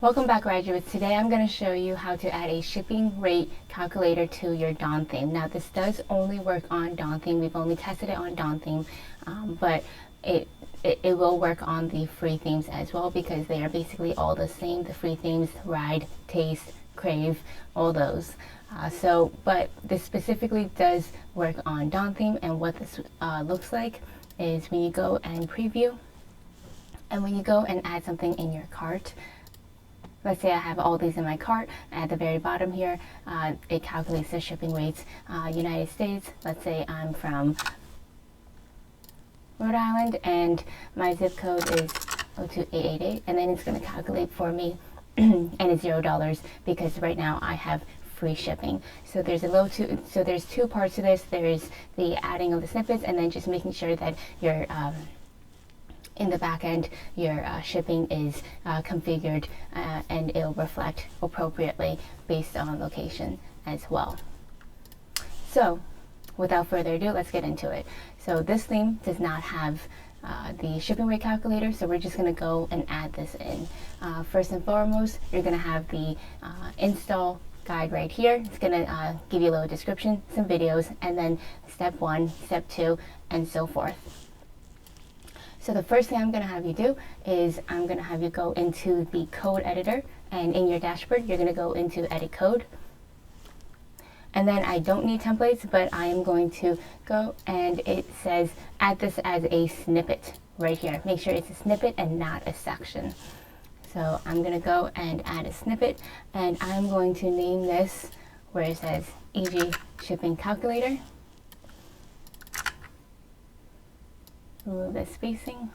Welcome back, graduates. Today I'm going to show you how to add a shipping rate calculator to your Dawn theme. Now this does only work on Dawn theme. We've only tested it on Dawn theme, but it will work on the free themes as well because they are basically all the same. The free themes, Ride, Taste, Crave, all those. But this specifically does work on Dawn theme, and what this looks like is when you go and preview, and when you go and add something in your cart. Let's say I have all these in my cart. At the very bottom here, it calculates the shipping rates. United States, let's say I'm from Rhode Island and my zip code is 02888, and then it's going to calculate for me and it's $0 because right now I have free shipping. So there's there's two parts to this. There's the adding of the snippets and then just making sure that you're in the back end, your shipping is configured and it'll reflect appropriately based on location as well. So without further ado, let's get into it. So this theme does not have the shipping rate calculator, so we're just going to go and add this in. First and foremost, you're going to have the install guide right here. It's going to give you a little description, some videos, and then step 1, step 2, and so forth. So the first thing I'm going to have you do is I'm going to have you go into the code editor, and in your dashboard you're going to go into edit code. And then I don't need templates, but I am going to go and it says add this as a snippet right here. Make sure it's a snippet and not a section. So I'm going to go and add a snippet, and I'm going to name this where it says e.g. shipping calculator. Remove the spacing,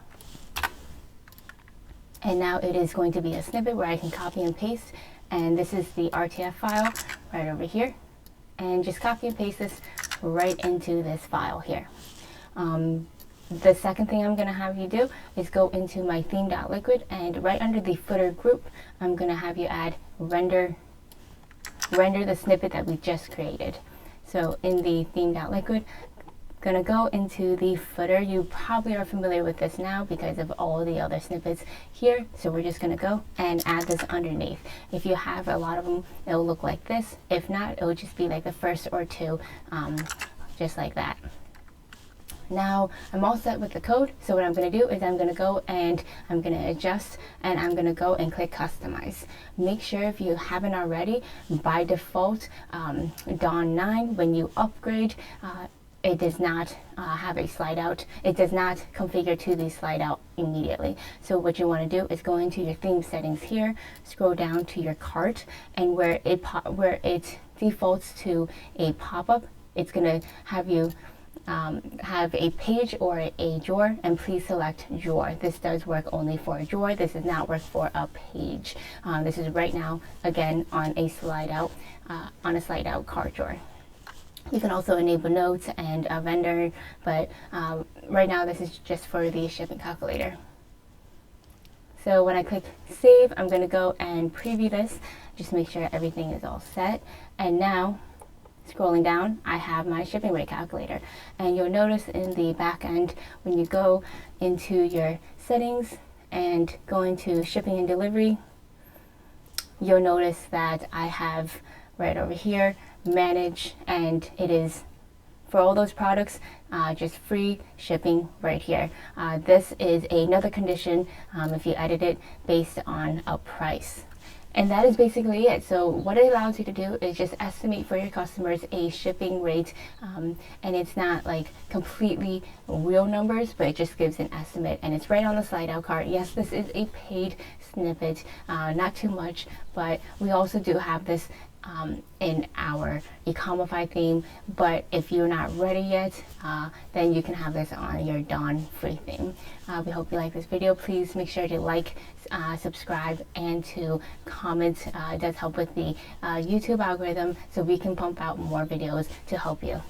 and now it is going to be a snippet where I can copy and paste, and this is the RTF file right over here, and just copy and paste this right into this file here. The second thing I'm going to have you do is go into my theme.liquid, and right under the footer group I'm going to have you add render the snippet that we just created. So in the theme.liquid, going to go into the footer. You probably are familiar with this now because of all the other snippets here. So we're just going to go and add this underneath. If you have a lot of them, it'll look like this. If not, it'll just be like the first or two, just like that. Now I'm all set with the code. So what I'm going to do is I'm going to go and I'm going to adjust, and I'm going to go and click customize. Make sure if you haven't already, by default, Dawn 9, when you upgrade, it does not have a slide out. It does not configure to the slide out immediately. So what you want to do is go into your theme settings here, scroll down to your cart, and where it defaults to a pop-up, it's going to have you have a page or a drawer, and please select drawer. This does work only for a drawer. This does not work for a page. This is right now again on a slide out cart drawer. You can also enable notes and a vendor, but right now this is just for the shipping calculator. So when I click save, I'm going to go and preview this, just make sure everything is all set. And now, scrolling down, I have my shipping rate calculator. And you'll notice in the back end, when you go into your settings and go into shipping and delivery, you'll notice that I have right over here manage, and it is for all those products just free shipping right here. This is another condition if you edit it based on a price. And that is basically it. So what it allows you to do is just estimate for your customers a shipping rate, and it's not like completely real numbers, but it just gives an estimate, and it's right on the slide out cart. Yes, this is a paid snippet, not too much, but we also do have this in our Ecomify theme. But if you're not ready yet, then you can have this on your Dawn free theme. We hope you like this video. Please make sure to like, subscribe, and to comment. It does help with the YouTube algorithm, so we can pump out more videos to help you.